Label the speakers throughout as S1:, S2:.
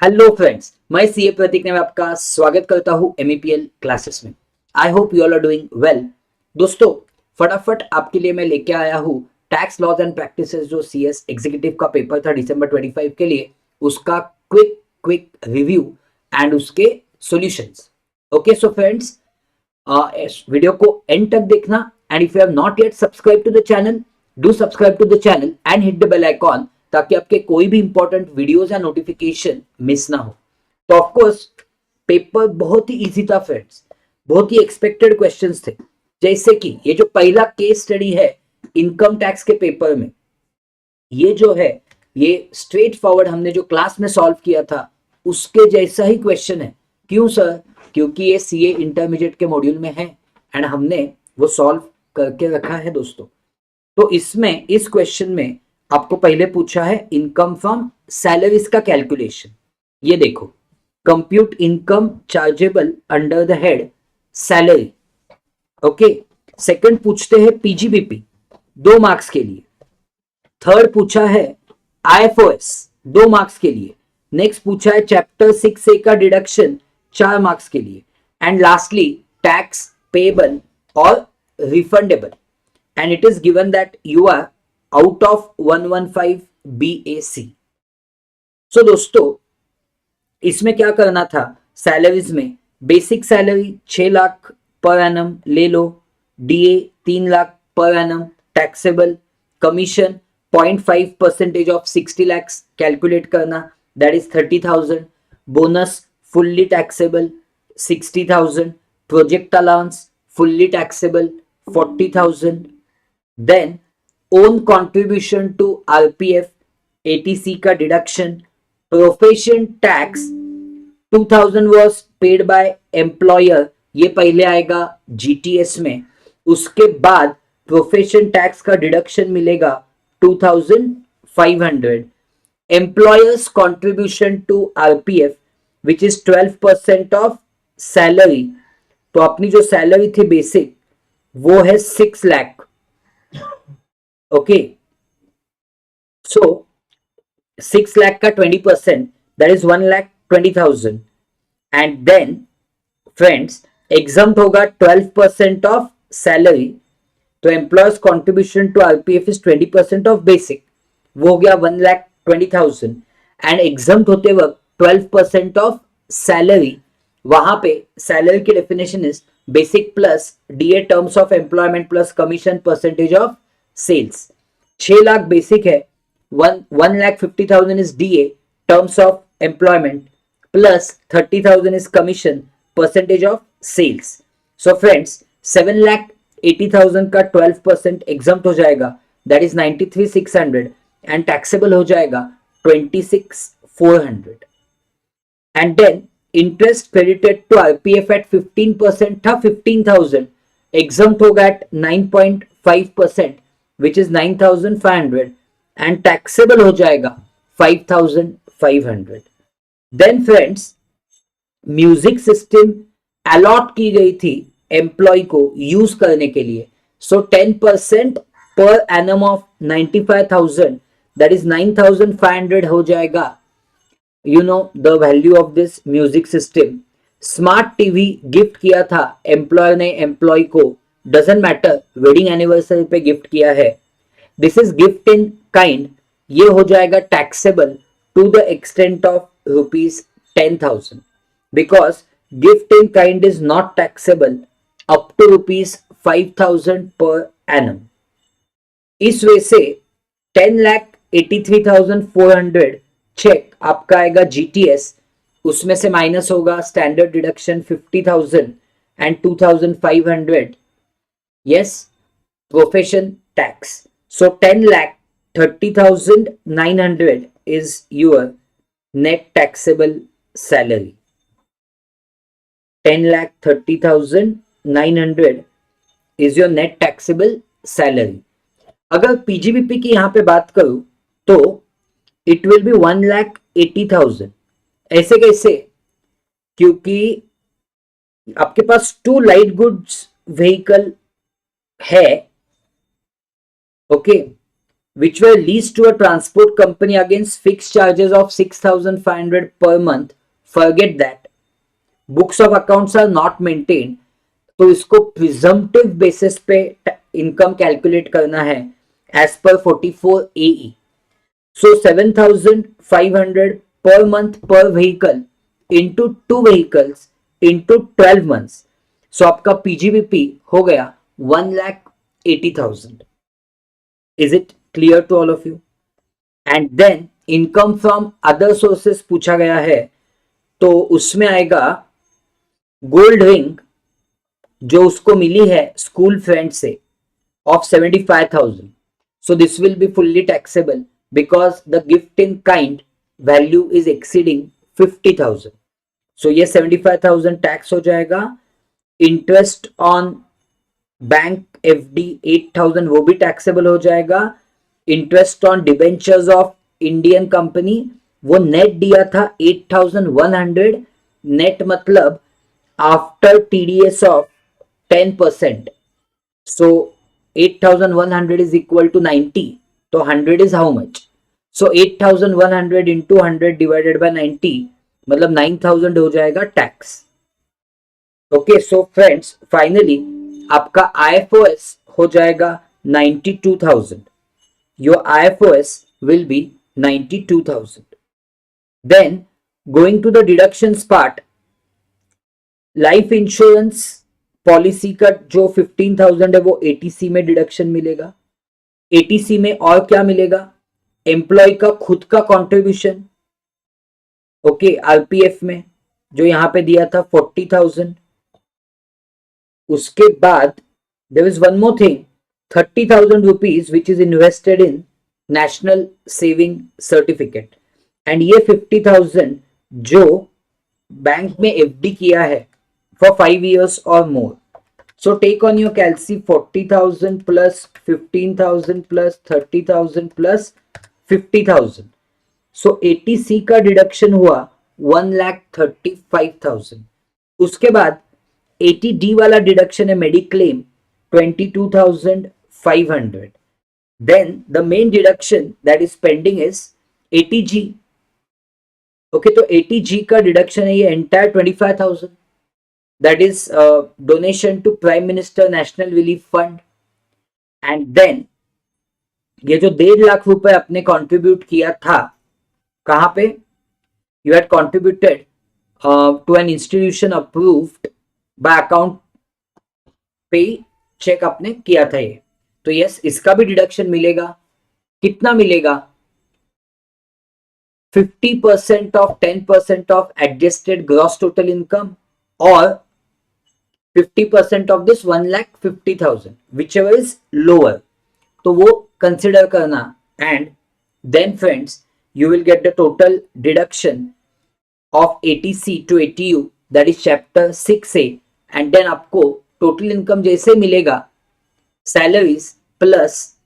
S1: Hello friends, मैं CA Prateek ने आपका स्वागत करता हूं एमईपीएल क्लासेस में। I hope you all are doing well. दोस्तों, फटाफट आपके लिए मैं लेके आया हूं टैक्स लॉज एंड प्रैक्टिसेस जो सीएस एग्जीक्यूटिव का पेपर था दिसंबर 25 के लिए, उसका क्विक रिव्यू एंड उसके सॉल्यूशंस। ओके सो फ्रेंड्स, इस वीडियो को एंड तक देखना and if you have not yet subscribe to the channel, do subscribe to the channel and hit the bell icon ताकि आपके कोई भी इंपॉर्टेंट वीडियोस या नोटिफिकेशन मिस ना हो। तो ऑफ कोर्स पेपर बहुत ही इजी था फ्रेंड्स, बहुत ही एक्सपेक्टेड क्वेश्चंस थे। जैसे कि ये जो पहला केस स्टडी है इनकम टैक्स के पेपर में, ये जो है ये स्ट्रेट फॉरवर्ड हमने जो क्लास में सॉल्व किया था उसके जैसा ही क्वेश्चन है। क्यों सर? क्योंकि ये सीए इंटरमीडिएट के मॉड्यूल में है एंड हमने वो सॉल्व करके रखा है दोस्तों। तो इसमें इस क्वेश्चन में आपको पहले पूछा है इनकम फ्रॉम सैलरीज का कैलकुलेशन। ये देखो, compute income chargeable under the head salary. Okay, second पूछते हैं पीजीबीपी 2 मार्क्स के लिए। थर्ड पूछा है आईएफओएस 2 मार्क्स के लिए। नेक्स्ट पूछा है चैप्टर 6A का डिडक्शन 4 मार्क्स के लिए। एंड लास्टली टैक्स पेबल और refundable and it is given that you are out of 115 BAC। So दोस्तों, इसमें क्या करना था? सैलरीज में basic salary 6 lakh per annum ले लो, DA 3 lakh per annum taxable, commission 0.5% of 60 lakhs calculate करना, that is 30,000, bonus fully taxable 60,000, project allowance fully taxable 40,000, then own contribution to RPF ATC का deduction, profession tax 2000 was paid by employer, ये पहले आएगा GTS में, उसके बाद profession tax का deduction मिलेगा 2500, employer's contribution to RPF which is 12% of salary. तो अपनी जो सैलरी थी बेसिक वो है 6 लाख। ओके, सो 6 लाख का 20% that is 1,20,000 and then friends exempt होगा 12% ऑफ सैलरी। तो employer's contribution to RPF is 20% of basic, वो हो गया 1,20,000 एंड एग्जाम्प्ट होते वक्त 12% ऑफ सैलरी। वहां पे सैलरी की definition is basic plus DA terms of employment plus commission percentage of sales. 6 lakh basic है, 1,50,000 is DA terms of employment plus 30,000 is commission percentage of sales. So friends 7,80,000 का 12% exempt हो जाएगा, that is 93,600 and taxable हो जाएगा 26,400। And then interest credited to RPF at 15% था 15,000, exempt होगा at 9.5% which is 9,500 and taxable हो जाएगा 5,500। then friends music system allot की गई थी एम्प्लॉय को यूज करने के लिए, सो 10% per annum of 95,000 that is 9,500 हो जाएगा। You know the value of this music system. Smart TV gift किया था एम्प्लॉयर ने एम्प्लॉय को, डजंट मैटर वेडिंग एनिवर्सरी पे गिफ्ट किया है, this is gift in kind, ये हो जाएगा taxable to the extent of ₹10,000 because gift in kind is not taxable up to ₹5,000 per annum. इस वे से 10,83,400 चेक आपका आएगा जीटीएस, उसमें से माइनस होगा standard deduction 50,000 and 2,500, yes, profession tax. So 10,30,900 is your net taxable salary. 10,30,900 is your net taxable salary. अगर PGBP की यहां पे बात करूं तो इट विल बी 1,80,000। ऐसे कैसे? क्योंकि आपके पास 2 लाइट गुड्स व्हीकल है, okay, which were leased to a transport company against fixed charges of 6,500 per month, forget that. Books of accounts are not maintained, तो इसको प्रिजम्पटिव बेसिस पे इनकम कैलकुलेट करना है एज पर 44 AE. सो 7,500 per month per vehicle into 2 vehicles into 12 months. So आपका PGBP हो गया 1,80,000. Is it clear to all of you? And then income from other sources पूछा गया है, तो उसमें आएगा गोल्ड रिंग जो उसको मिली है स्कूल फ्रेंड से of 75,000. So this will be fully taxable because the gift in kind value is exceeding 50,000. So ये 75,000 टैक्स हो जाएगा. इंटरेस्ट ऑन बैंक FD 8,000 वो भी टैक्सेबल हो जाएगा. Interest on debentures of Indian company वो नेट दिया था 8,100. नेट मतलब after TDS of 10%. So 8,100 is equal to 90. So 100 is how much? So 8,100 into 100 divided by 90 मतलब 9,000 हो जाएगा tax. Okay, so friends finally आपका IFOS हो जाएगा 92,000. Your IFOS will be 92,000. Then going to the deductions part, life insurance policy का जो 15,000 है वो ATC में डिडक्शन मिलेगा. ATC में और क्या मिलेगा? एम्प्लॉय का खुद का कंट्रीब्यूशन, ओके, RPF में जो यहां पे दिया था 40,000. उसके बाद there is one more thing, 30,000 rupees which is invested in national saving certificate. And ये 50,000 जो बैंक में FD किया है for 5 years or more. So take on your calci 40,000 plus 15,000 plus 30,000 plus 50,000. So ATC का डिडक्शन हुआ 1,35,000. उसके बाद ATD वाला डिडक्शन है mediclaim 22,500. Then the main deduction that is pending is ATG. Okay, तो ATG का डिडक्शन है ये entire 25,000. That is donation to Prime Minister National Relief Fund. And then ये जो 1.5 लाख रुपए आपने कंट्रीब्यूट किया था, कहां पे? You had contributed to an institution approved by account payee check आपने किया था ये, तो यस इसका भी डिडक्शन मिलेगा. कितना मिलेगा? 50% of 10% of adjusted gross total income or 50% of this 1,50,000, whichever is lower. तो वो कंसिडर करना. And then friends you will get the total deduction of ATC to ATU, that is chapter 6A. and then आपको total income जैसे मिलेगा, salaries plus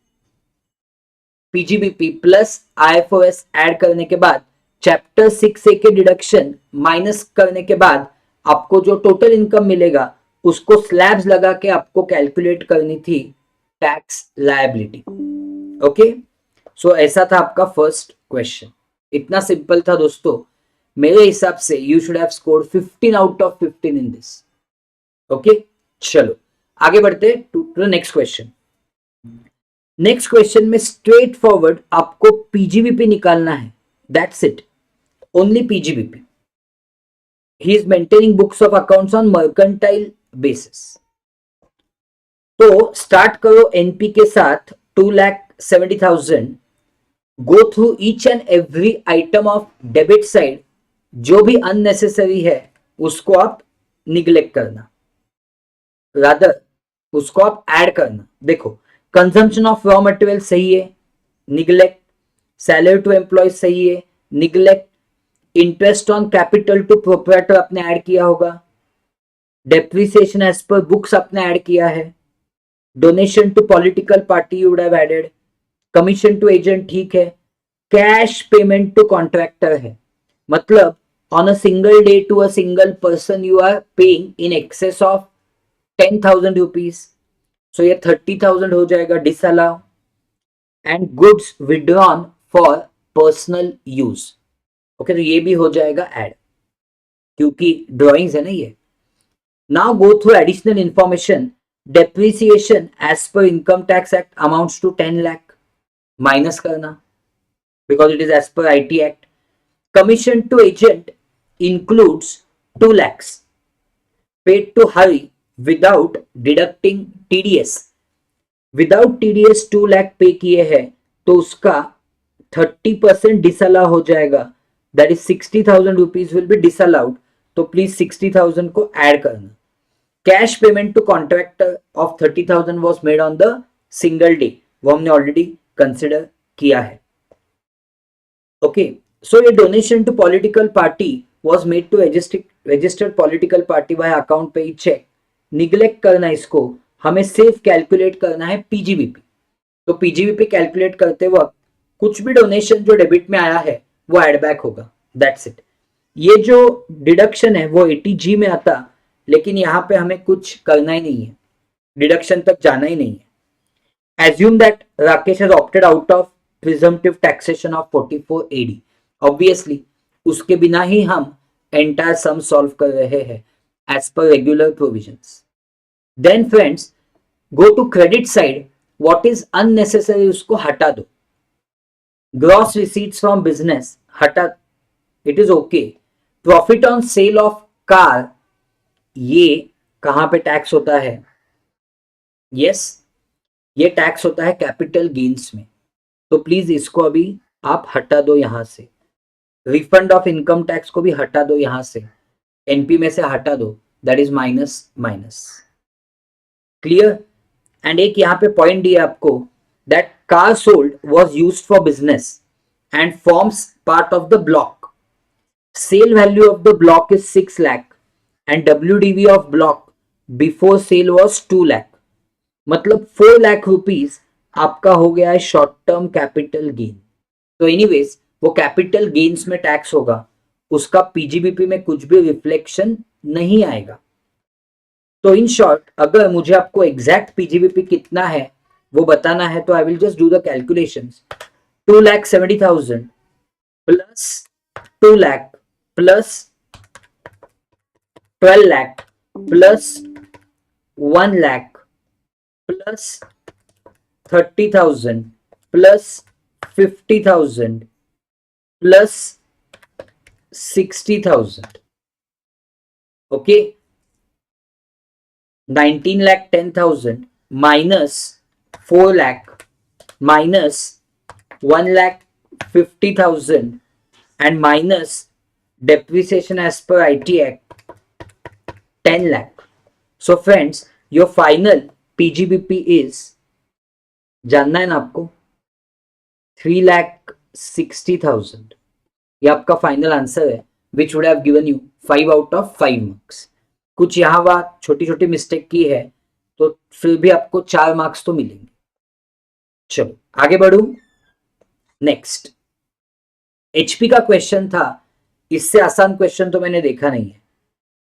S1: PGBP plus IFOS add करने के बाद chapter 6A के डिडक्शन माइनस करने के बाद आपको जो टोटल इनकम मिलेगा उसको स्लैब्स लगा के आपको कैलकुलेट करनी थी टैक्स लायबिलिटी. ओके, सो ऐसा था आपका फर्स्ट क्वेश्चन. इतना सिंपल था दोस्तों. मेरे हिसाब से you should have scored 15 out of 15 in this. Okay, चलो आगे बढ़ते to the next question. Next question में स्ट्रेट फॉरवर्ड आपको PGBP निकालना है. That's it, only PGBP. He is maintaining books of accounts on mercantile basis. तो start करो NP के साथ 2,70,000. Go through each and every item of debit side. जो भी अननेसेसरी है उसको आप निग्लेक्ट करना, रादर उसको आप ऐड करना. देखो, कंजम्पशन ऑफ रॉ मटेरियल सही है, निग्लेक्ट. सैलरी टू एम्प्लॉय सही है, neglect. Interest on capital to proprietor आपने ऐड किया होगा. डेप्रिसिएशन एज पर बुक्स आपने ऐड किया है. Donation to political party you would have added. Commission to agent ठीक है. कैश पेमेंट टू कॉन्ट्रैक्टर है, मतलब on a single day to a single person you are paying in excess of 10,000 rupees. So ये 30,000 हो जाएगा disallow. And goods withdrawn for personal use. Okay, तो ये भी हो जाएगा ऐड, क्योंकि ड्रॉइंग्स है ना ये। Now go through additional information. Depreciation as per income tax act amounts to 10 lakh, minus करना because it is as per IT act. Commission to agent includes 2 lakhs paid to Hari without deducting TDS। Without TDS 2 lakh pay किए हैं तो उसका 30% disallow हो जाएगा, that is 60,000 rupees will be disallowed. तो please 60,000 को add करना। Cash payment to contractor of 30,000 was made on the single day, वो हमने ऑलरेडी कंसिडर किया है। ओके, सो ये donation to political party was made to registered political party by account payee cheque. Neglect करना इसको, हमें सिर्फ कैलकुलेट करना है पीजीबीपी। तो पीजीबीपी कैलकुलेट करते वक्त कुछ भी डोनेशन जो डेबिट में आया है वो एड बैक होगा, दैट्स इट। ये जो डिडक्शन है वो 80G में आता, लेकिन यहाँ पे हमें कुछ करना ही नहीं है, डिडक्शन तक जाना ही नहीं है। Assume that Rakesh has opted out of presumptive taxation of 44 AD। Obviously उसके बिना ही हम एंटायर सम सॉल्व कर रहे हैं as per regular provisions. Then friends go to credit side, what is unnecessary उसको हटा दो। ग्रॉस रिसीट्स फ्रॉम बिजनेस हटा, it is okay. Profit on sale of car, ये कहां पे टैक्स होता है? यस, ये टैक्स होता है कैपिटल गेन्स में, तो प्लीज इसको अभी आप हटा दो यहां से। रिफंड ऑफ इनकम टैक्स को भी हटा दो यहां से, एनपी में से हटा दो, that is minus minus. Clear? And एक यहां पे पॉइंट दिया आपको, that car sold was used for business and forms part of the block. Sale value of the block is 6 lakh and WDV of block before sale was 2 lakh, मतलब 4 lakh rupees आपका हो गया है शॉर्ट टर्म कैपिटल गेन। तो anyways वो capital gains में tax होगा, उसका पीजीबीपी में कुछ भी रिफ्लेक्शन नहीं आएगा। तो इन शॉर्ट अगर मुझे आपको एग्जैक्ट पीजीबीपी कितना है वो बताना है, तो I will just do the calculations. 2,70,000 plus 2 lakh plus 12 lakh plus 1 lakh plus 30,000 plus 50,000 plus 60,000, okay. 19,10,000 minus 4 lakh minus 1,50,000 and minus depreciation as per IT Act 10 lakh. So friends, your final PGBP is, जानना है ना आपको, 3,60,000। ये आपका फाइनल आंसर है, which would have given you 5 out of 5 marks. कुछ यहाँ वहां छोटी छोटी मिस्टेक की है तो फिर भी आपको 4 मार्क्स तो मिलेंगे। चलो आगे बढ़ू। नेक्स्ट एचपी का क्वेश्चन था, इससे आसान क्वेश्चन तो मैंने देखा नहीं है।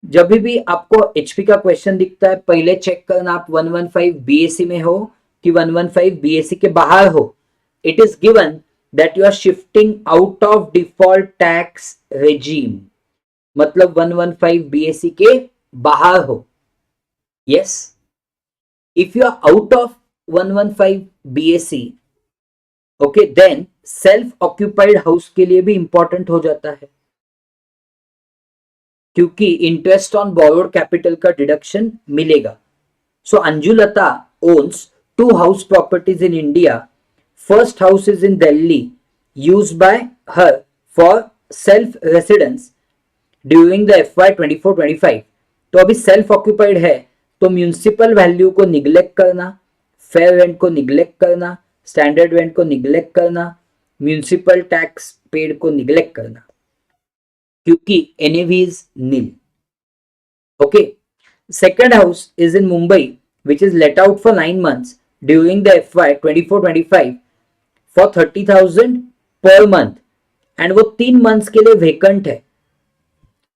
S1: जब भी आपको एचपी का क्वेश्चन दिखता है पहले चेक करना आप 115 बीएससी में हो कि 115 बीएससी के बाहर हो। It is given that you are shifting out of default tax regime, मतलब 115 बीएससी के बाहर हो। Yes, if you are out of 115 BSC, okay, then self occupied house के लिए भी इंपॉर्टेंट हो जाता है, क्योंकि इंटरेस्ट ऑन बोरोड कैपिटल का डिडक्शन मिलेगा। So Anjulata owns 2 house properties in India. First house is in Delhi, used by her for self residence during the FY 24-25। तो अभी सेल्फ ऑक्यूपाइड है तो म्यूनिसिपल वैल्यू को निग्लेक्ट करना, फेयर रेंट को neglect करना, स्टैंडर्ड रेंट को निग्लेक्ट करना, म्यूनिसिपल टैक्स पेड को निग्लेक्ट करना, क्योंकि NAV is nil. Okay. Second house is in Mumbai, which is let out for 9 months during the FY 24-25 for 30,000 per month, and वो 3 months के लिए vacant है।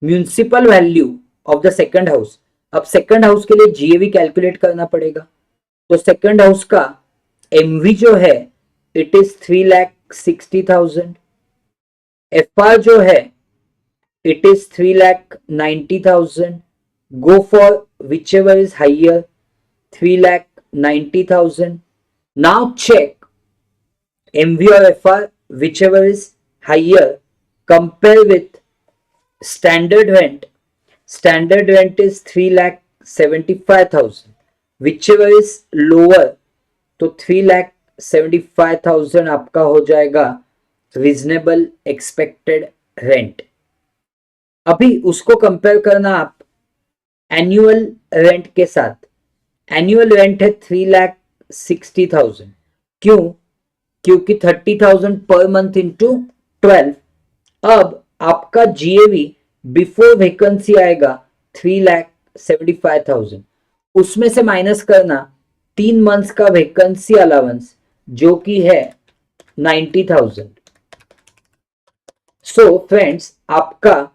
S1: Municipal value of the second house, अब second house के लिए GAV calculate करना पड़ेगा। तो सेकंड हाउस का MV जो है इट इज 3,60,000। FR जो है it is 3,90,000. Go for whichever is higher, 3,90,000. Now check MV or FR, whichever is higher. Compare with standard rent. Standard rent is 3,75,000. Whichever is lower, तो 3,75,000 आपका हो जाएगा reasonable expected rent. अभी उसको compare करना आप एनुअल रेंट के साथ। एनुअल रेंट है 3,60,000। क्यों? क्योंकि 30,000 पर मंथ इंटू 12। अब आपका जीएवी बिफोर वैकेंसी आएगा 3,75,000। उसमें से माइनस करना 3 मंथ्स का वैकेंसी अलाउंस जो कि है 90,000। सो फ्रेंड्स, आपका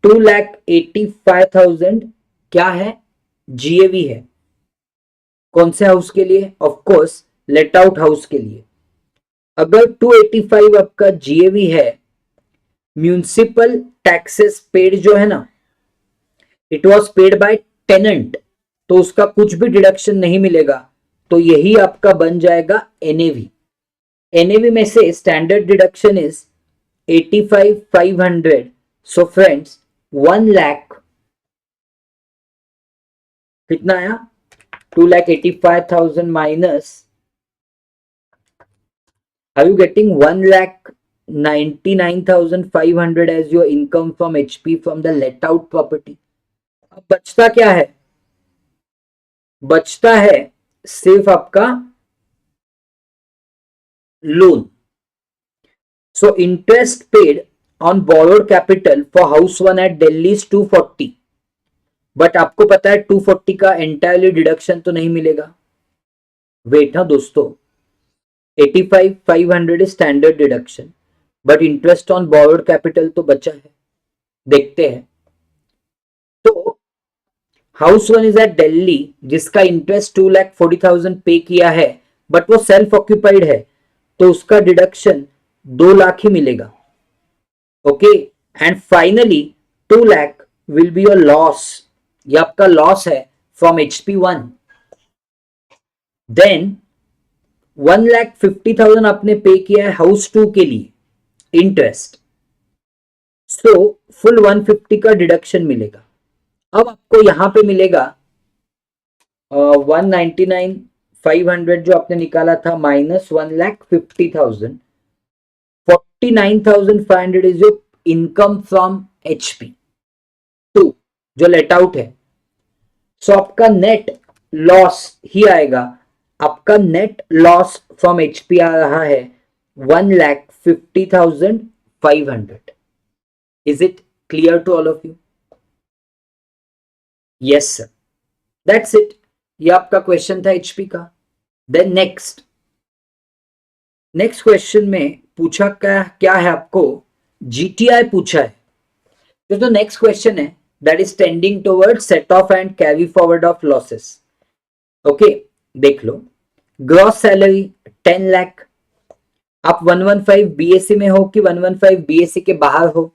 S1: 2,85,000 क्या है? जीएवी है। कौन से हाउस के लिए? Of course let out house के लिए। अगर 285 आपका जीएवी है, म्यूनिसिपल टैक्सेस पेड जो है ना, it was paid by tenant, तो उसका कुछ भी डिडक्शन नहीं मिलेगा, तो यही आपका बन जाएगा एनएवी। एनएवी में से standard deduction is 85,500। So friends, 1 lakh कितना आया? 2,85,000 minus, are you getting 1,99,500 as your income from HP from the let out property? अब बचता क्या है? बचता है सिर्फ आपका loan. So interest paid on borrowed capital for house one at Delhi is 240, but आपको पता है 240 का एंटायरली डिडक्शन तो नहीं मिलेगा। वेट ना दोस्तों, 85,500 is standard deduction, but interest on borrowed capital तो बचा है। देखते हैं। तो house one is at Delhi जिसका इंटरेस्ट 2,40,000 पे किया है, बट वो सेल्फ ऑक्यूपाइड है, तो उसका डिडक्शन 2 लाख ही मिलेगा। Okay, and finally 2 lakh will be your loss. ये आपका लॉस है फ्रॉम HP1। देन 1,50,000 आपने पे किया है हाउस 2 के लिए इंटरेस्ट, सो फुल 150 का डिडक्शन मिलेगा। अब आपको यहां पे मिलेगा 199,500 जो आपने निकाला था minus 1,50,000, 49,500 is your income from HP2 जो लेट आउट है। सो आपका नेट लॉस ही आएगा। आपका नेट लॉस फ्रॉम HP आ रहा है 1,50,500। Is it clear to all of you? Yes sir, that's it. ये आपका क्वेश्चन था HP का। देन नेक्स्ट क्वेश्चन में पूछा क्या है आपको? GTI पूछा है। तो नेक्स्ट क्वेश्चन है that is tending toward set of and carry forward of losses. Okay, देख लो। Gross salary 10 lakh. आप 115 BSc में हो कि 115 BSc के बाहर हो,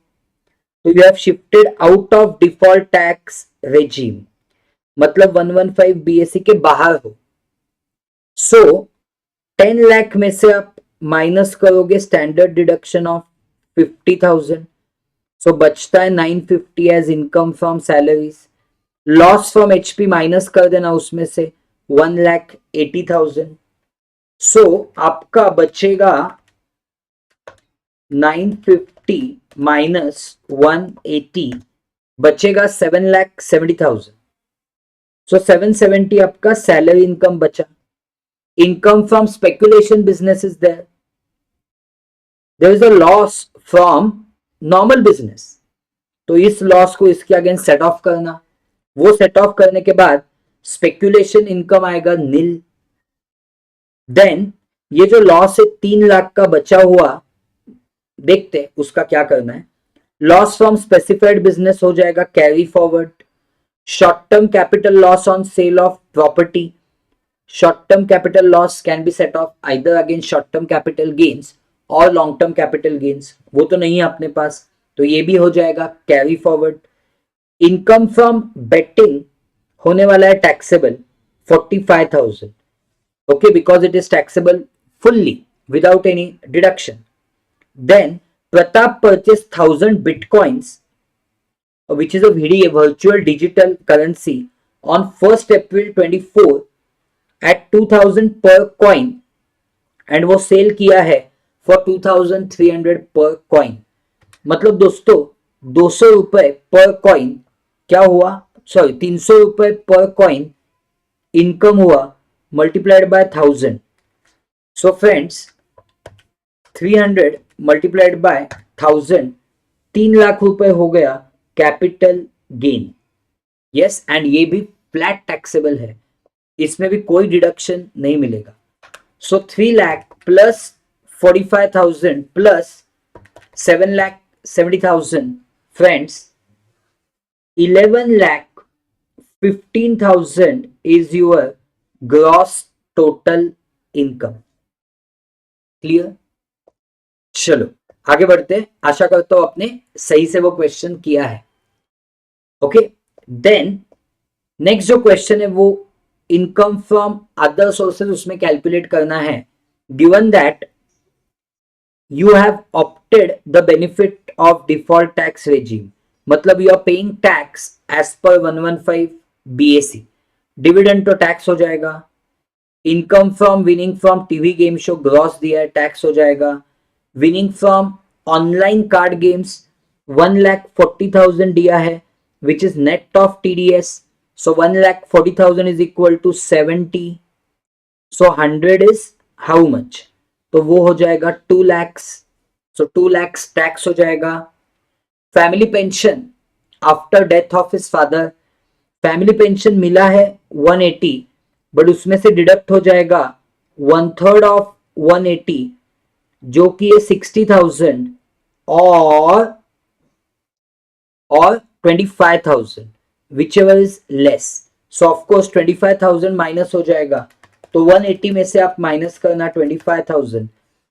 S1: तो you have shifted out of default tax regime, मतलब 115 BSc के बाहर हो। सो 10 लाख में से आप माइनस करोगे स्टैंडर्ड डिडक्शन ऑफ 50,000, सो बचता है 950 as income from salaries. Loss from HP minus कर देना उसमें से 1,80,000। सो आपका बचेगा 950 माइनस 180, बचेगा 7,70,000। सो 770 आपका सैलरी इनकम बचा। Income from speculation business is there is a loss from normal business, तो इस लॉस को इसके अगेंस्ट सेट ऑफ करना। वो सेट ऑफ करने के बाद स्पेकुलेशन इनकम आएगा नील। देन ये जो लॉस है 3 लाख का बचा हुआ, देखते हैं उसका क्या करना है। लॉस फ्रॉम स्पेसिफाइड बिजनेस हो जाएगा carry forward. Short term capital loss on sale of property, short term capital loss can be set off either against short term capital gains और लॉन्ग टर्म कैपिटल गेन्स, वो तो नहीं है अपने पास, तो ये भी हो जाएगा carry forward. Income from betting होने वाला है taxable 45,000, okay, because it is taxable fully without any deduction. Then Pratap purchased 1,000 bitcoins, which is a VDA, virtual digital currency, on 1st April 24 at 2,000 per coin, and वो cell किया है for 2,300 पर coin. मतलब दोस्तों 200 रुपए पर coin क्या हुआ, सॉरी 300 रुपए पर कॉइन इनकम हुआ multiplied by 1,000। So friends 300 multiplied by 1,000, 3 lakh रुपए हो गया कैपिटल गेन। यस, एंड ये भी फ्लैट टैक्सेबल है, इसमें भी कोई डिडक्शन नहीं मिलेगा। सो 3 lakh plus 45,000 plus 7,70,000, friends 11,15,000 is your gross total income। Clear? चलो आगे बढ़ते हैं, आशा करता हूं आपने सही से वो क्वेश्चन किया है। ओके, देन नेक्स्ट जो क्वेश्चन है वो इनकम फ्रॉम अदर सोर्सेज, उसमें कैलकुलेट करना है। Given that you have opted the benefit of default tax regime, मतलब you are paying tax as per 115 BAC, dividend तो टैक्स हो जाएगा। Income from winning from TV game show gross दिया है, tax हो जाएगा। Winning from online card games 1,40,000 दिया है, which is net of TDS। So 1,40,000 is equal to 70. So 100 is how much? तो वो हो जाएगा 2 lakhs. So 2 lakhs टैक्स हो जाएगा। Family pension after death of his father, family pension मिला है 180, बट उसमें से डिडक्ट हो जाएगा 1/3 ऑफ 180 जो कि है 60,000 और 25,000, whichever is less. So of course 25,000 minus हो जाएगा, तो 180 में से आप माइनस करना 25,000,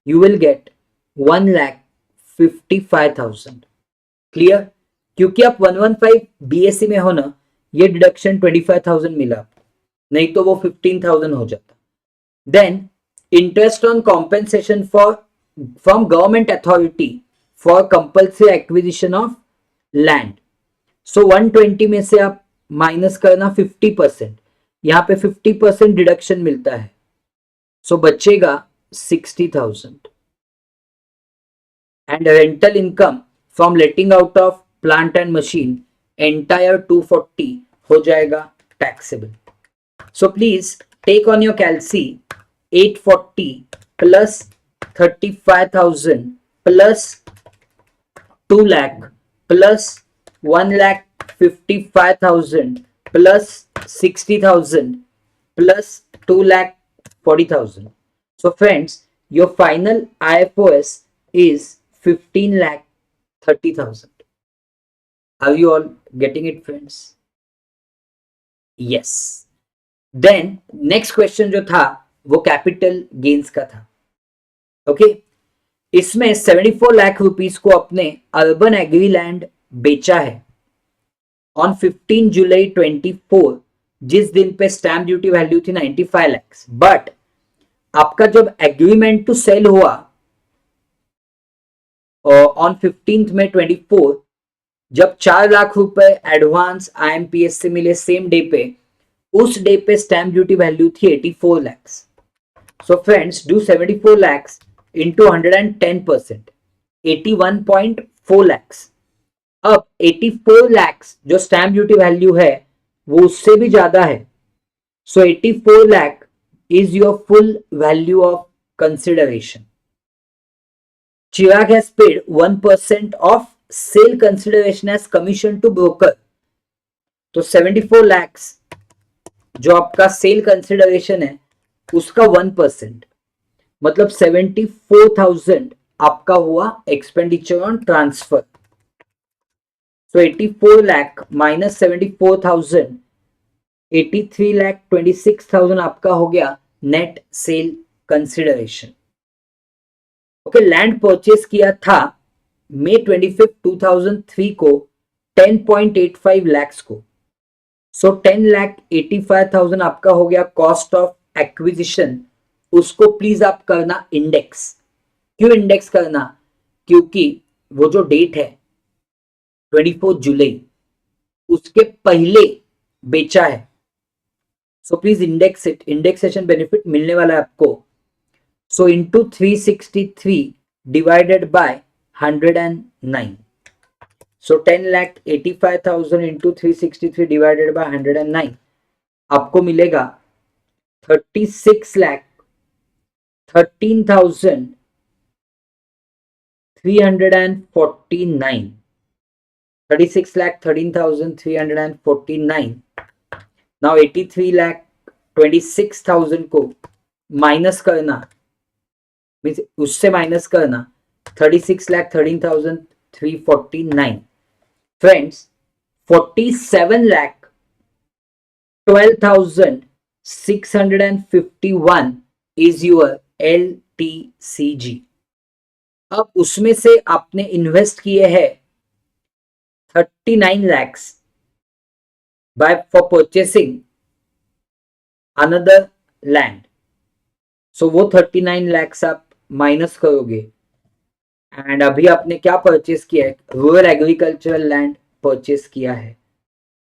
S1: you will get 1,55,000। क्लियर? क्योंकि आप 115 BAC में हो ना, ये डिडक्शन 25,000 मिला, नहीं तो वो 15,000 हो जाता। Then interest on compensation for from government authority for compulsory acquisition of land. So 120 में से आप माइनस करना 50%, यहां पे 50% डिडक्शन मिलता है, सो बचेगा 60,000। And rental income from letting out of plant and machine entire 240 हो जाएगा taxable. So please take on your calci 840 plus 35,000 plus 2 lakh plus 1,55,000 plus 60,000 plus 2,40,000. So friends, your final IFOS is 15,30,000. Are you all getting it, friends? Yes. Then next question जो था वो capital gains का था। Okay, इसमें 74 lakh rupees को अपने urban agree land बेचा है ऑन 15 जुलाई 24, जिस दिन पे स्टैम्प ड्यूटी वैल्यू थी 95 लाख। बट आपका जब एग्रीमेंट टू सेल हुआ ऑन 15 में 24, जब 4 लाख रुपए एडवांस IMPS से मिले सेम डे पे, उस डे पे स्टैम्प ड्यूटी वैल्यू थी 84 lakh. So friends, do 74 lakh into 110%, 81.4 lakh. अब 84 लाख जो स्टैम्प ड्यूटी वैल्यू है वो उससे भी ज्यादा है, so 84 lakh is your full value of consideration. Chirag has paid 1% of sale consideration as commission to broker, तो 74 लाख जो आपका सेल कंसिडरेशन है उसका 1%, मतलब 74,000 आपका हुआ expenditure on transfer. So 84 lakh minus 74,000 83,26,000 आपका हो गया net sale consideration. Okay, land purchase किया था मई 25, 2003 को 10.85 लैक्स को। सो 10,85,000 आपका हो गया कॉस्ट ऑफ एक्विजिशन। उसको प्लीज आप करना इंडेक्स। क्यों इंडेक्स करना? क्योंकि वो जो डेट है 24 जुलाई, उसके पहले बेचा है। So please index it, indexation benefit मिलने वाला है आपको। So into 363 divided by 109। So 10,85,000 into 363 divided by 109 आपको मिलेगा 36,13,349। 36,13,349। नाउ 83,26,000 को माइनस करना, मीन्स उससे माइनस करना 36,13,349। Friends, 47,12,651 is your LTCG। अब उसमें से आपने इन्वेस्ट किए हैं 39 lakhs by for purchasing another land। सो वो 39 lakhs आप माइनस करोगे। एंड अभी आपने क्या परचेस किया है? रूरल एग्रीकल्चरल लैंड परचेस किया है।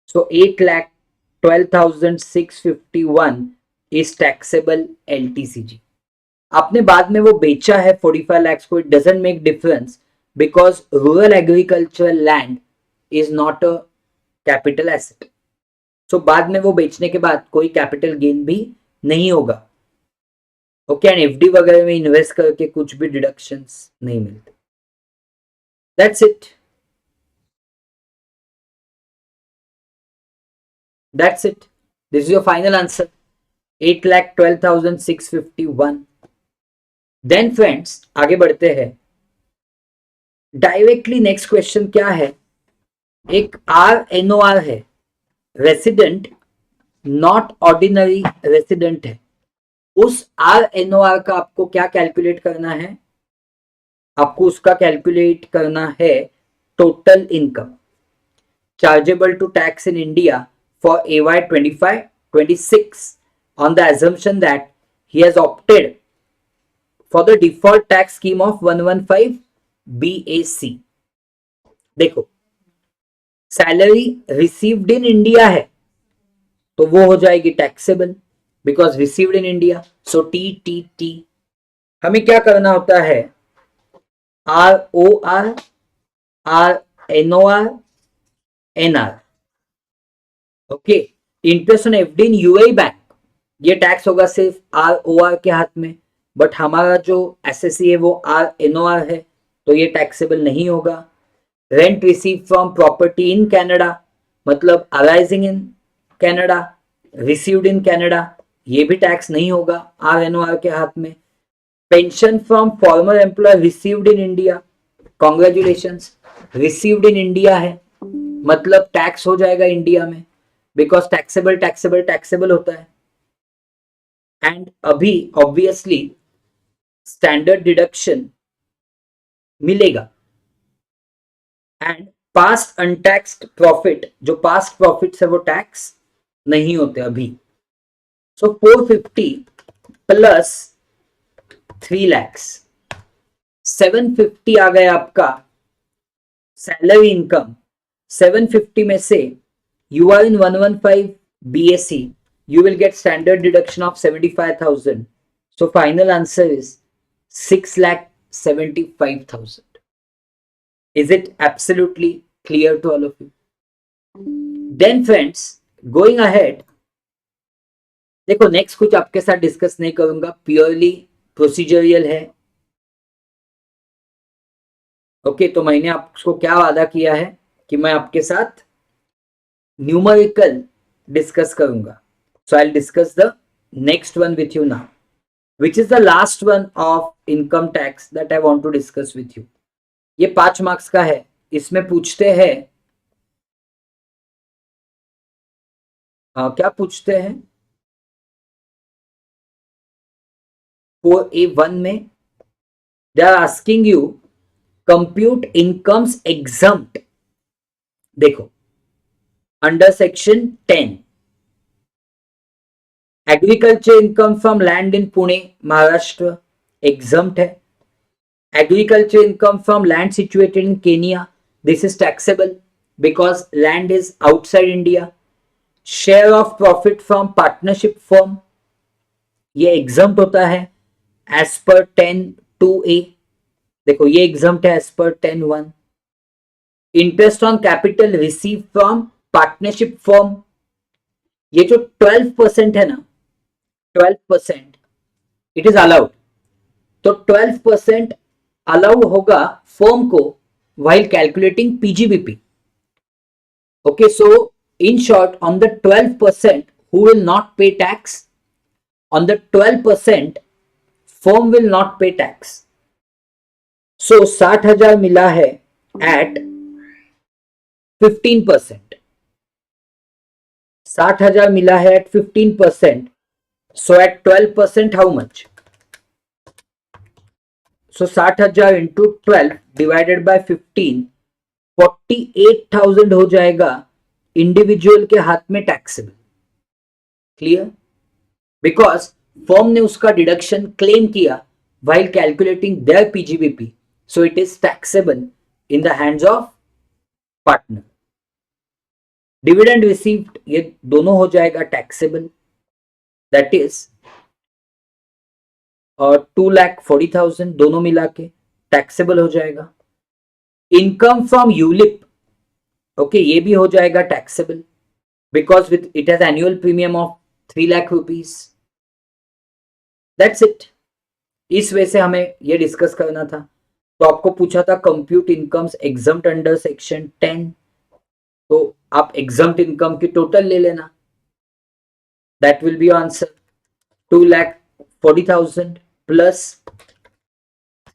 S1: सो 8,12,651 इज टैक्सेबल LTCG। आपने बाद में वो बेचा है 45 lakhs को, it doesn't make difference because rural agricultural land is not a capital asset. So बाद में वो बेचने के बाद कोई कैपिटल गेन भी नहीं होगा। ओके, एंड एफडी वगैरह में इन्वेस्ट करके कुछ भी डिडक्शंस नहीं मिलते। That's it, that's it, this is your final answer 8,12,651। Then friends आगे बढ़ते हैं डायरेक्टली। नेक्स्ट क्वेश्चन क्या है? एक RNOR है, रेसिडेंट नॉट ऑर्डिनरी रेसिडेंट है। उस RNOR का आपको क्या कैलकुलेट करना है? आपको उसका कैलकुलेट करना है total income chargeable to tax in India for AY 25-26 on the assumption that he has opted for the default tax scheme of 115 BAC। देखो, सैलरी रिसीव्ड इन इंडिया है तो वो हो जाएगी taxable because received in India. So TTT हमें क्या करना होता है? ROR, RNOR, NR। Okay, interest on FD in UAE bank, ये टैक्स होगा सिर्फ ROR के हाथ में, बट हमारा जो SSC है वो RNOR है तो ये टैक्सेबल नहीं होगा। Rent receive from property in Canada, मतलब arising in Canada, received in Canada, ये भी टैक्स नहीं होगा RNOR के हाथ में। Pension from former employ received in India, congratulations, received in India है मतलब टैक्स हो जाएगा इंडिया में बिकॉज टैक्सेबल टैक्सेबल टैक्सेबल होता है। एंड अभी ऑब्वियसली स्टैंडर्ड डिडक्शन मिलेगा। एंड पास्ट अनटैक्स्ड प्रॉफिट, जो पास्ट प्रॉफिट्स है वो टैक्स नहीं होते अभी। सो 450 प्लस 3 lakhs 750 आ गया आपका सैलरी इनकम। 750 में से you are in 115 BAC, you will get standard deduction of 75,000। So final answer is 6,75,000। Is it absolutely clear to all of you? Then friends, going ahead, देखो next कुछ आपके साथ discuss नहीं करूंगा, प्योरली प्रोसीजरियल है। Okay, तो मैंने आपको क्या वादा किया है कि मैं आपके साथ न्यूमेरिकल डिस्कस करूंगा। So I discuss the next one with you now, which is the last one of income tax that I want to discuss with you. ये 5 मार्क्स का है। इसमें पूछते हैं क्या पूछते हैं 4A1 में? They are asking you compute incomes exempt. देखो under section 10 agriculture income from land in Pune Maharashtra exempt है। Agriculture income from land situated in Kenya, this is taxable because land is outside India. Share of profit from partnership firm, ये exempt होता है as per 10(2)(a). देखो ये exempt है as per 10(1). Interest on capital received from partnership firm, ये जो 12% है ना, 12% it is allowed. तो 12% अलाउ होगा फर्म को while calculating PGBP. Okay, so in short, on the 12% who will not pay tax? On the 12% firm will not pay tax. So 60,000 मिला है at 15%. 60,000 मिला है at 15%. So at 12% how much? So 60,000 into 12 divided by 15, 48,000 हो जाएगा individual के हाथ में taxable. Clear? Because firm ने उसका डिडक्शन क्लेम किया while calculating their PGBP, so it is taxable in the hands of partner. Dividend received ये दोनों हो जाएगा टैक्सेबल, दैट इज और 2,40,000 दोनों मिला के टैक्सेबल हो जाएगा. इनकम फ्रॉम यूलिप, ओके, ये भी हो जाएगा taxable because with it has annual premium of 3 lakh rupees. That's it. इस वजह से हमें ये डिस्कस करना था. तो आपको पूछा था compute incomes exempt under section 10, तो आप एग्जम्प्ट इनकम की टोटल ले लेना. That will be answer 2,40,000 plus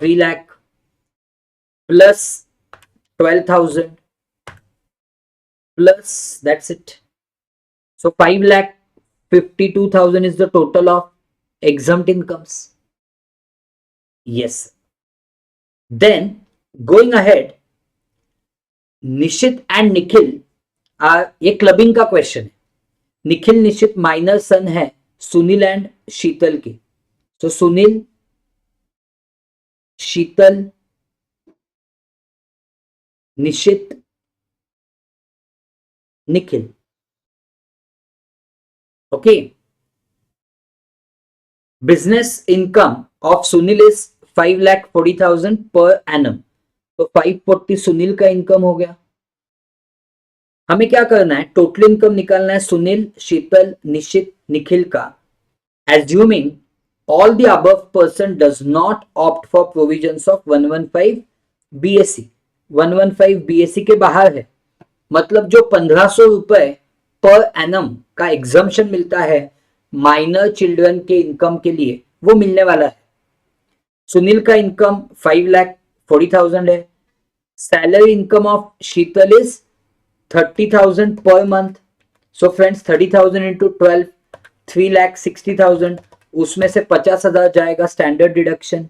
S1: 3 lakh plus 12,000 plus, that's it. So 5,52,000 is the total of exempt incomes. Yes. Then going ahead, Nishit and Nikhil ये क्लबिंग का question है. निखिल निशित minor सन है Sunil and Sheetal की. तो Sunil, Sheetal, Nishit, Nikhil. Okay. Business income of Sunil is 5,40,000 per annum. तो 540 सुनील का income हो गया. हमें क्या करना है, टोटल इनकम निकालना है सुनील, शीतल, निशित, निखिल का. Assuming all the above person does not opt for provisions of 115 BSc. 115 BSc के बाहर है, मतलब जो 1,500 रुपए पर एनम का एग्जम्पशन मिलता है माइनर चिल्ड्रन के इनकम के लिए, वो मिलने वाला है. सुनील का इनकम 5,40,000 है. Salary income of Sheetal is 30,000 per month. So friends 30,000 into 12, 3,60,000. उसमें से 50,000 जाएगा स्टैंडर्ड डिडक्शन.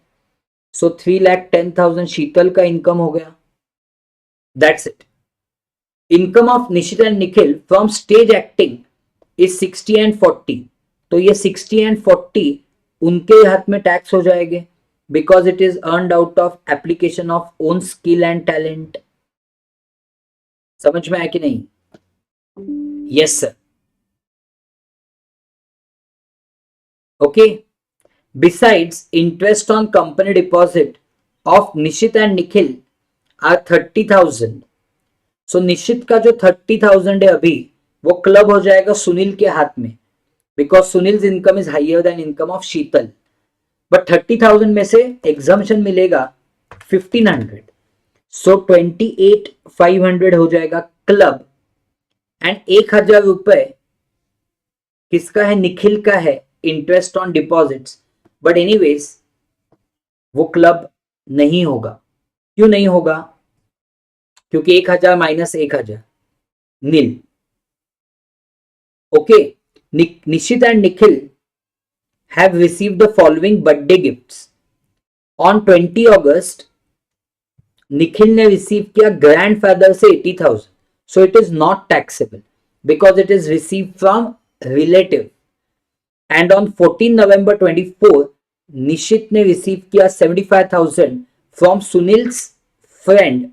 S1: सो 3,10,000 शीतल का इनकम हो गया. That's it. Income of Nishit and Nikhil from stage acting is 60 and 40. तो ये 60 एंड 40 उनके हाथ में टैक्स हो जाएंगे because it is earned out of application of own skill and talent. समझ में आया कि नहीं? Yes sir. Okay. Besides, interest on company deposit of Nishit and Nikhil are 30,000. So निशित का जो 30,000 है अभी वो क्लब हो जाएगा सुनील के हाथ में because Sunil income is higher than income of Sheetal. But 30,000 में से एग्जाम्पशन मिलेगा 1,500. सो 28,500 हो जाएगा क्लब. एंड 1,000 रुपए किसका है? निखिल का है, interest on deposits. But anyways वो क्लब नहीं होगा. क्यों नहीं होगा? क्योंकि 1,000 minus 1,000 nil. Okay, Nishit and Nikhil have received the following birthday gifts. On 20 August, Nikhil ने रिसीव किया ग्रैंडफादर से 80,000, so it is not taxable because it is receive from relative. And on 14 नवंबर 24 निशित ने रिसीव किया 75,000 फ्रॉम सुनील्स फ्रेंड.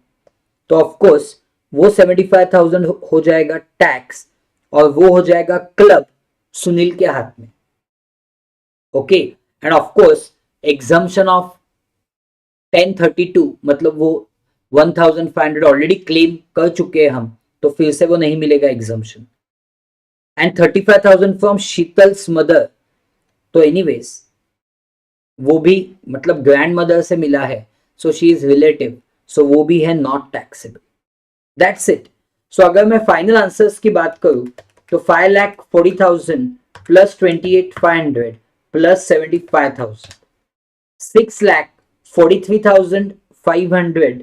S1: तो of course वो 75,000 हो जाएगा tax और वो हो जाएगा क्लब सुनील के हाथ में. Okay, and of course exemption of 1032 मतलब वो 1500 ऑलरेडी क्लेम कर चुके हैं हम, तो फिर से वो नहीं मिलेगा exemption. And 35,000 from Sheetal's mother, तो एनीवेज वो भी मतलब ग्रैंड मदर से मिला है, so she is relative, so वो भी है not taxable. That's it. So अगर मैं फाइनल आंसर्स की बात करूं तो 5,40,000 प्लस 28,500 प्लस 75,000, 6,43,500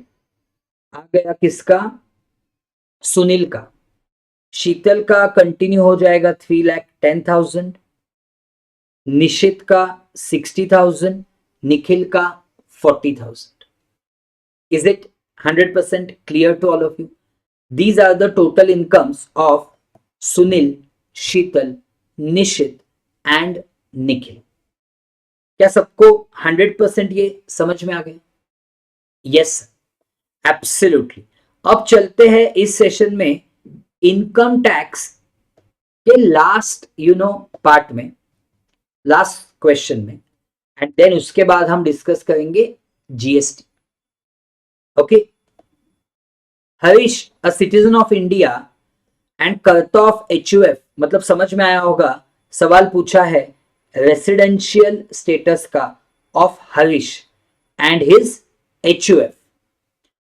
S1: आ गया किसका? सुनील का. शीतल का कंटिन्यू हो जाएगा 3,10,000, निशित का 60,000, निखिल का 40,000. Is it 100% clear to all of you? These are the total incomes of Sunil, Sheetal, Nishit and Nikhil. क्या सबको 100% ये समझ में आ गया? Yes, absolutely. अब चलते हैं इस सेशन में इनकम टैक्स के लास्ट पार्ट में, लास्ट क्वेश्चन में, एंड देन उसके बाद हम डिस्कस करेंगे GST. Okay. Harish, a citizen of India and कर्ता ऑफ एचयूएफ, मतलब समझ में आया होगा. सवाल पूछा है रेसिडेंशियल स्टेटस का of Harish and his HUF.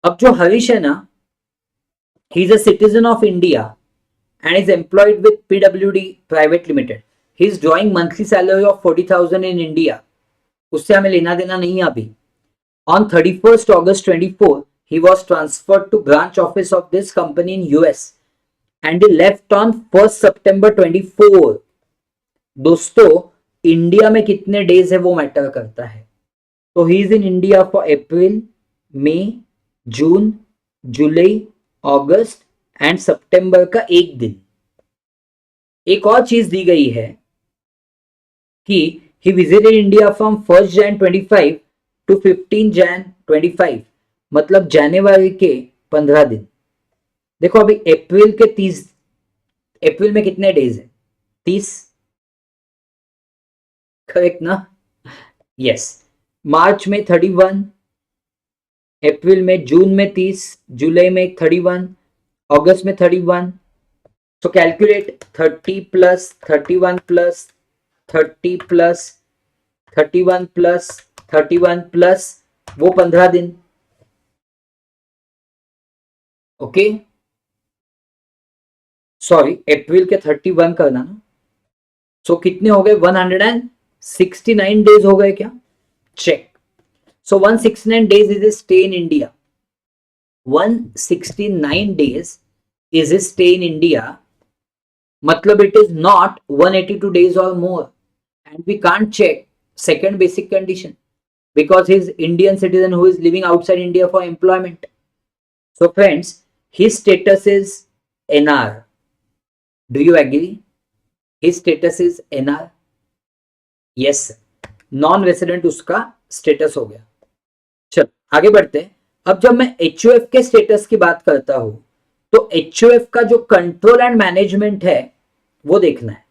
S1: अब जो हरीश है ना, he is a citizen of India and is employed with PWD Private Limited. He is drawing monthly salary of 40,000 in India. उससे हमें लेना देना नहीं है अभी. On 31st August 24, he was transferred to branch office of this company in US and he left on 1st September 24. दोस्तों, India में कितने डेज है वो मैटर करता है. तो he is in India for April, May, June, July, अगस्त and सितंबर का एक दिन. एक और चीज दी गई है कि ही visited India from 1st Jan 25 to 15 Jan 25, मतलब जनवरी के 15 दिन. देखो अभी अप्रैल के 30, अप्रैल में कितने डेज है? 30, करेक्ट ना? यस. मार्च में 31, अप्रैल में, जून में 30, जुलाई में 31, अगस्त में 31. सो calculate 30 plus 31 plus 30 plus 31 plus 31 plus वो 15 दिन. ओके, सॉरी, अप्रैल के 31 करना ना. सो कितने हो गए? 169 डेज हो गए क्या? Check. So 169 days is a stay in India. 169 days is a stay in India. मतलब it is not 182 days or more. And we can't check second basic condition because he is Indian citizen who is living outside India for employment. So friends, his status is NR. Do you agree? His status is NR. Yes. Non-resident उसका status हो गया. चल आगे बढ़ते हैं. अब जब मैं एचयूएफ के स्टेटस की बात करता हूं तो एचयूएफ का जो कंट्रोल एंड मैनेजमेंट है वो देखना है.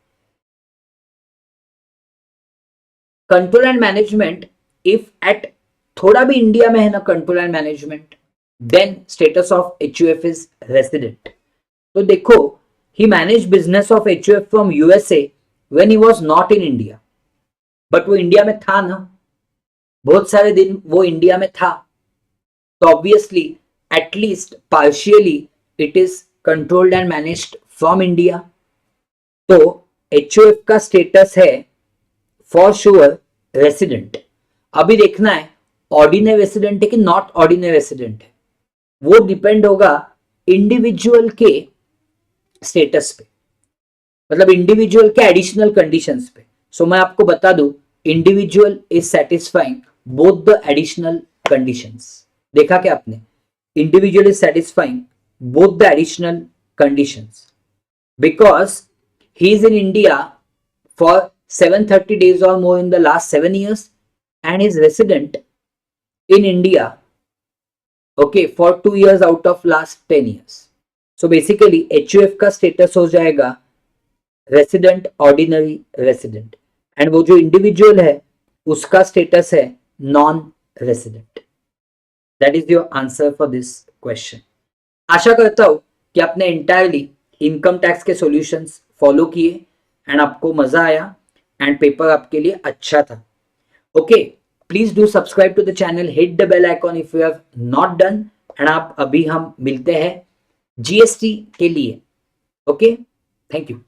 S1: Control and management, if at थोड़ा भी इंडिया में है ना control and management, then status of HUF is resident. तो देखो, he manage business of HUF from USA when he was not in India. But वो इंडिया में था ना, बहुत सारे दिन वो इंडिया में था, तो obviously at least partially it is controlled and managed from India. तो एचयूएफ का स्टेटस है फॉर श्योर रेसिडेंट. अभी देखना है ऑर्डिनरी रेसिडेंट है कि नॉट ऑर्डिनरी रेसिडेंट है, वो डिपेंड होगा इंडिविजुअल के स्टेटस पे. मतलब इंडिविजुअल के एडिशनल कंडीशंस पे। सो मैं आपको बता दूं, individual is satisfying both the additional conditions. देखा क्या आपने? Individual is satisfying both the additional conditions because he is in India for 730 days or more in the last 7 years and is resident in India, okay, for 2 years out of last 10 years. So basically HUF का status हो जाएगा resident, ordinary resident, and वो जो individual है उसका status है non resident. That is your answer for this question. आशा करता हूं कि आपने इंटायरली इनकम टैक्स के सॉल्यूशंस फॉलो किए एंड आपको मजा आया एंड पेपर आपके लिए अच्छा था। Okay, please do subscribe to the channel, hit the bell icon if you have not done, and आप अभी हम मिलते हैं जीएसटी के लिए। Okay, thank you.